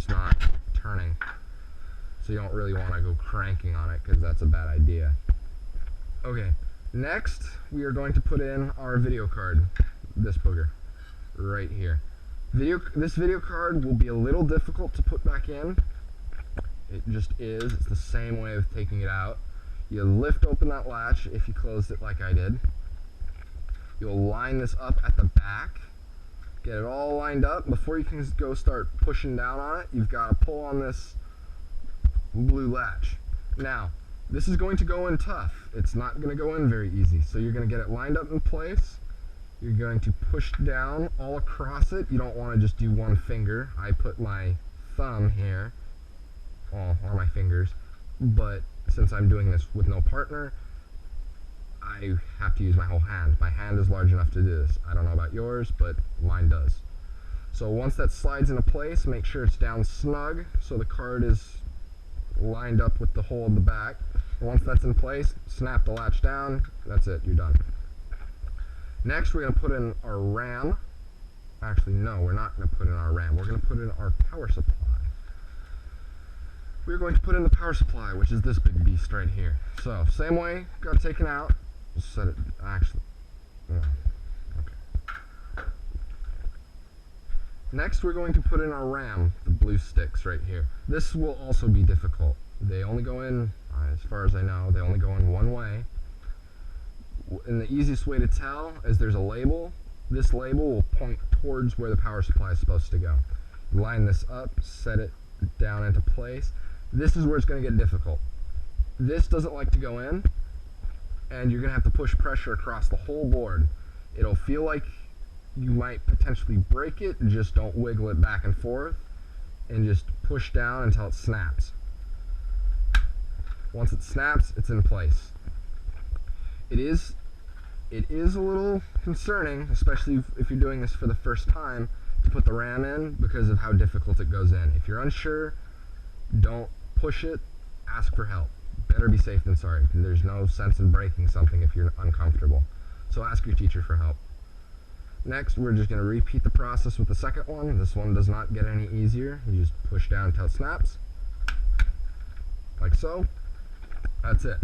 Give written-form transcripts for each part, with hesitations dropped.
not turning. So you don't really want to go cranking on it because that's a bad idea. Okay, next we are going to put in our video card, this booger, right here. This video card will be a little difficult to put back in. It just is. It's the same way of taking it out. You lift open that latch if you closed it like I did. You'll line this up at the back. Get it all lined up. Before you can go start pushing down on it, you've got to pull on this blue latch. Now, this is going to go in tough. It's not going to go in very easy. So you're going to get it lined up in place. You're going to push down all across it. You don't want to just do one finger. I put my thumb here, or my fingers, but since I'm doing this with no partner, I have to use my whole hand. My hand is large enough to do this. I don't know about yours, but mine does. So once that slides into place, make sure it's down snug so the card is lined up with the hole in the back. And once that's in place, snap the latch down. That's it, you're done. Next, we're going to put in our RAM. Actually, no, we're not going to put in our RAM. We're going to put in our power supply. We're going to put in the power supply, which is this big beast right here. So, same way, got it taken out. Just set it, actually, no. Okay. Next, we're going to put in our RAM, the blue sticks right here. This will also be difficult. They only go in, as far as I know, they only go in one way. And the easiest way to tell is there's a label. This label will point towards where the power supply is supposed to go. Line this up, set it down into place. This is where it's going to get difficult. This doesn't like to go in, and you're going to have to push pressure across the whole board. It'll feel like you might potentially break it, just don't wiggle it back and forth, and just push down until it snaps. Once it snaps, it's in place. It is a little concerning, especially if you're doing this for the first time, to put the RAM in because of how difficult it goes in. If you're unsure, don't push it, ask for help. Better be safe than sorry. There's no sense in breaking something if you're uncomfortable. So ask your teacher for help. Next, we're just going to repeat the process with the second one. This one does not get any easier. You just push down until it snaps, like so. That's it.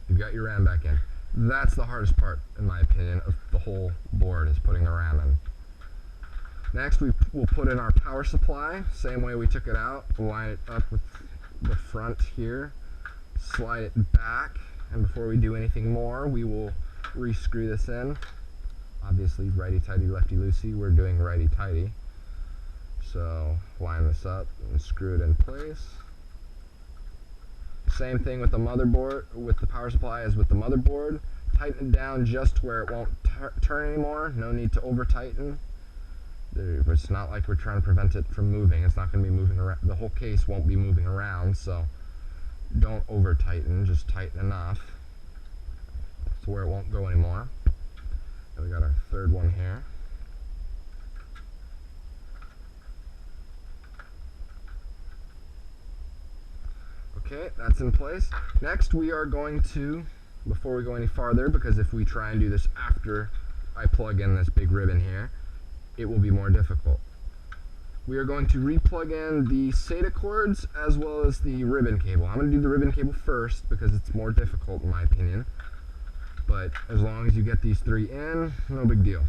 You've got your RAM back in. That's the hardest part, in my opinion, of the whole board, is putting the RAM in. Next, we'll put in our power supply, same way we took it out. Line it up with the front here, slide it back, and before we do anything more, we will re-screw this in. Obviously, righty-tighty, lefty-loosey, we're doing righty-tighty. So, line this up and screw it in place. Same thing with the motherboard, with the power supply as with the motherboard. Tighten it down just where it won't turn anymore. No need to over tighten. It's not like we're trying to prevent it from moving. It's not going to be moving around. The whole case won't be moving around, so don't over tighten. Just tighten enough to where it won't go anymore. And we got our third one here. Okay, that's in place. Next, we are going to, before we go any farther, because if we try and do this after I plug in this big ribbon here, it will be more difficult. We are going to re-plug in the SATA cords as well as the ribbon cable. I'm going to do the ribbon cable first because it's more difficult in my opinion. But as long as you get these three in, no big deal.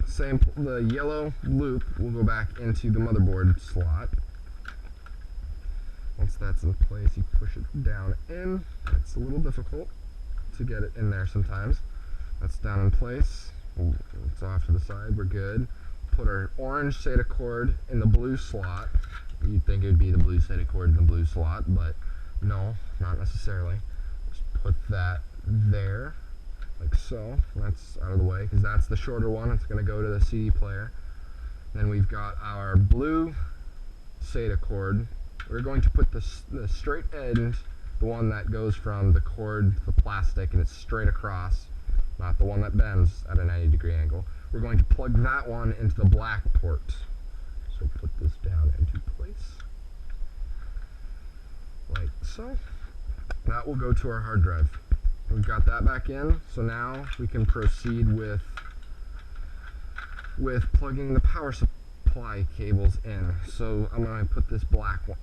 Same, the yellow loop will go back into the motherboard slot. Once that's in place, you push it down in. It's a little difficult to get it in there sometimes. That's down in place. It's off to the side, we're good. Put our orange SATA cord in the blue slot. You'd think it would be the blue SATA cord in the blue slot, but no, not necessarily. Just put that there, like so. That's out of the way, because that's the shorter one. It's going to go to the CD player. Then we've got our blue SATA cord. We're going to put the straight end, the one that goes from the cord to the plastic, and it's straight across, not the one that bends at a 90-degree angle. We're going to plug that one into the black port. So put this down into place, like so. That will go to our hard drive. We've got that back in, so now we can proceed with plugging the power supply supply cables in. So I'm going to put this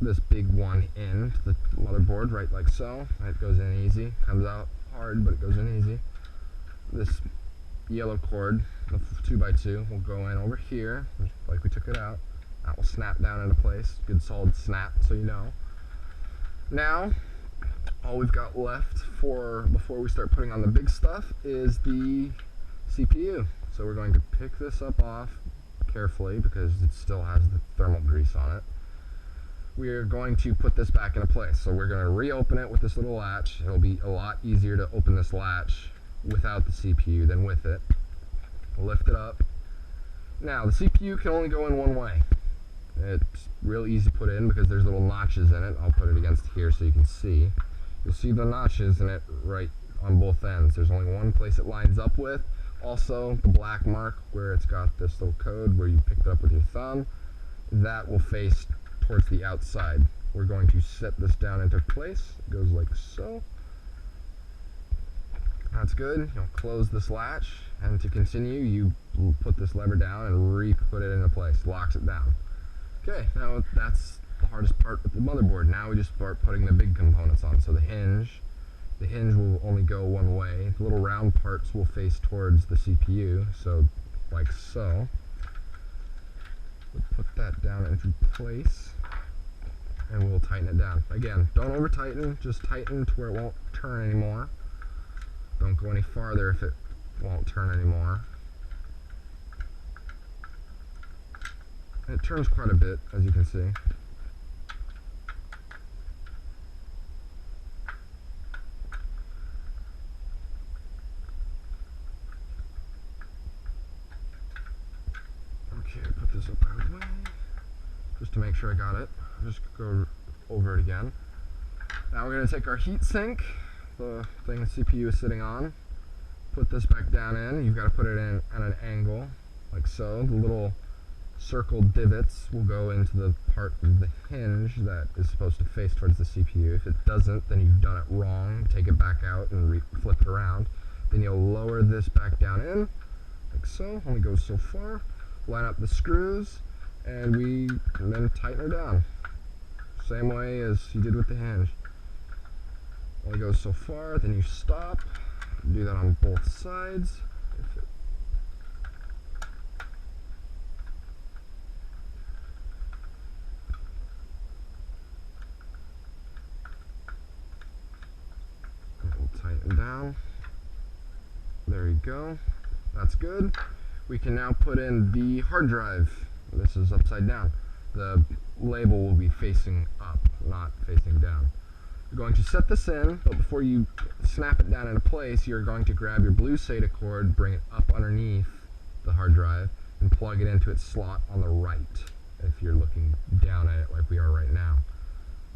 this big one in to the motherboard, right like so. It goes in easy, comes out hard, but it goes in easy. This yellow cord, the 2x2, will go in over here, like we took it out. That will snap down into place, good solid snap, so you know. Now, all we've got left before we start putting on the big stuff is the CPU. So we're going to pick this up off carefully because it still has the thermal grease on it. We are going to put this back into place. So we're going to reopen it with this little latch. It'll be a lot easier to open this latch without the CPU than with it. We'll lift it up. Now the CPU can only go in one way. It's real easy to put in because there's little notches in it. I'll put it against here so you can see. You'll see the notches in it right on both ends. There's only one place it lines up with. Also, the black mark where it's got this little code where you picked it up with your thumb, that will face towards the outside. We're going to set this down into place. It goes like so. That's good. You'll close this latch, and to continue, you put this lever down and re-put it into place. Locks it down. Okay, now that's the hardest part with the motherboard. Now we just start putting the big components on. So the hinge will only go one way. The little round parts will face towards the CPU, so like so. We'll put that down into place, and we'll tighten it down. Again, don't over tighten, just tighten to where it won't turn anymore. Don't go any farther if it won't turn anymore. It turns quite a bit, as you can see. Okay, put this up out of the way, just to make sure I got it. Just go over it again. Now we're going to take our heat sink, the thing the CPU is sitting on, put this back down in. You've got to put it in at an angle, like so. The little circle divots will go into the part of the hinge that is supposed to face towards the CPU. If it doesn't, then you've done it wrong. Take it back out and flip it around. Then you'll lower this back down in, like so. Only goes so far. Line up the screws, and then tighten her down. Same way as you did with the hinge. Only goes so far, then you stop. Do that on both sides. Tighten down. There you go. That's good. We can now put in the hard drive. This is upside down. The label will be facing up, not facing down. You're going to set this in, but before you snap it down into place, you're going to grab your blue SATA cord, bring it up underneath the hard drive, and plug it into its slot on the right, if you're looking down at it like we are right now.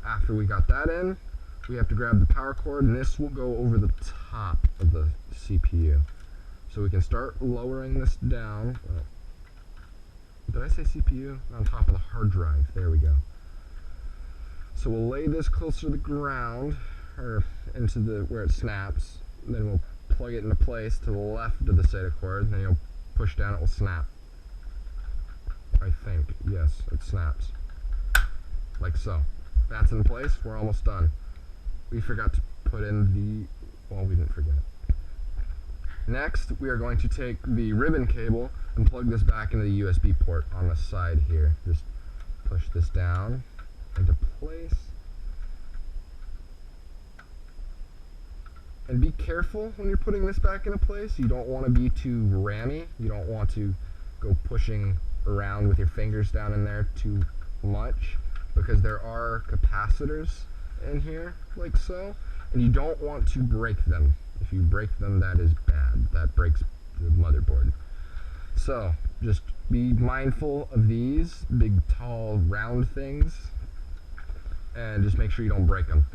After we got that in, we have to grab the power cord, and this will go over the top of the CPU. So we can start lowering this down. Did I say CPU? On top of the hard drive. There we go. So we'll lay this closer to the ground, or into where it snaps. Then we'll plug it into place to the left of the SATA cord, and then you'll push down, it will snap. I think, yes, it snaps. Like so. That's in place, we're almost done. We forgot to put in well, we didn't forget. Next, we are going to take the ribbon cable and plug this back into the USB port on the side here. Just push this down into place. And be careful when you're putting this back into place. You don't want to be too rammy. You don't want to go pushing around with your fingers down in there too much, because there are capacitors in here, like so, and you don't want to break them. If you break them, that is bad. That breaks the motherboard. So, just be mindful of these big, tall, round things, and just make sure you don't break them.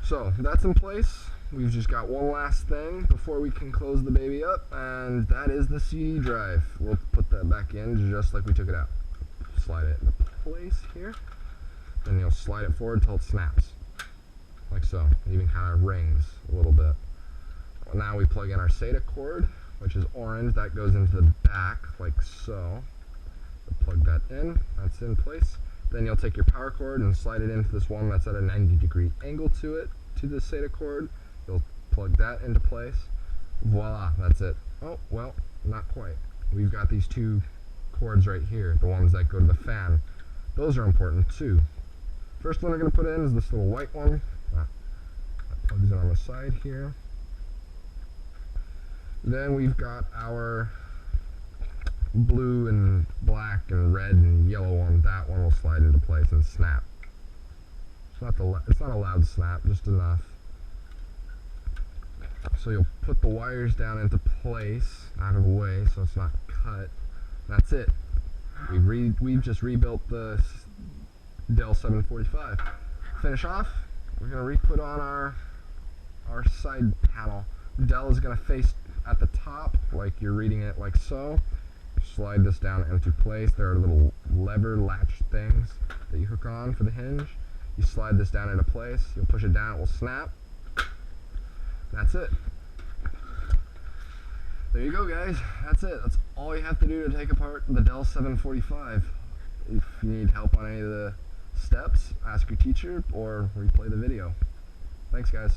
So, that's in place. We've just got one last thing before we can close the baby up, and that is the CD drive. We'll put that back in just like we took it out. Slide it into place here, then you'll slide it forward until it snaps. Like so. It even kind of rings a little bit. Well, now we plug in our SATA cord, which is orange. That goes into the back, like so. Plug that in, that's in place. Then you'll take your power cord and slide it into this one that's at a 90-degree angle to it, to the SATA cord. You'll plug that into place. Voila, that's it. Oh, well, not quite. We've got these two cords right here, the ones that go to the fan. Those are important too. First one we're going to put in is this little white one. That plugs in on the side here. Then we've got our blue and black and red and yellow one. That one will slide into place and snap. It's not a loud snap, just enough. So you'll put the wires down into place, out of the way, so it's not cut. That's it. We've just rebuilt the Dell 745. Finish off, we're going to re-put on our side panel. Dell is going to face at the top, like you're reading it like so. Slide this down into place. There are little lever latch things that you hook on for the hinge. You slide this down into place, you'll push it down, it will snap. That's it. There you go, guys. That's it. That's all you have to do to take apart the Dell 745. If you need help on any of the steps, ask your teacher or replay the video. Thanks, guys.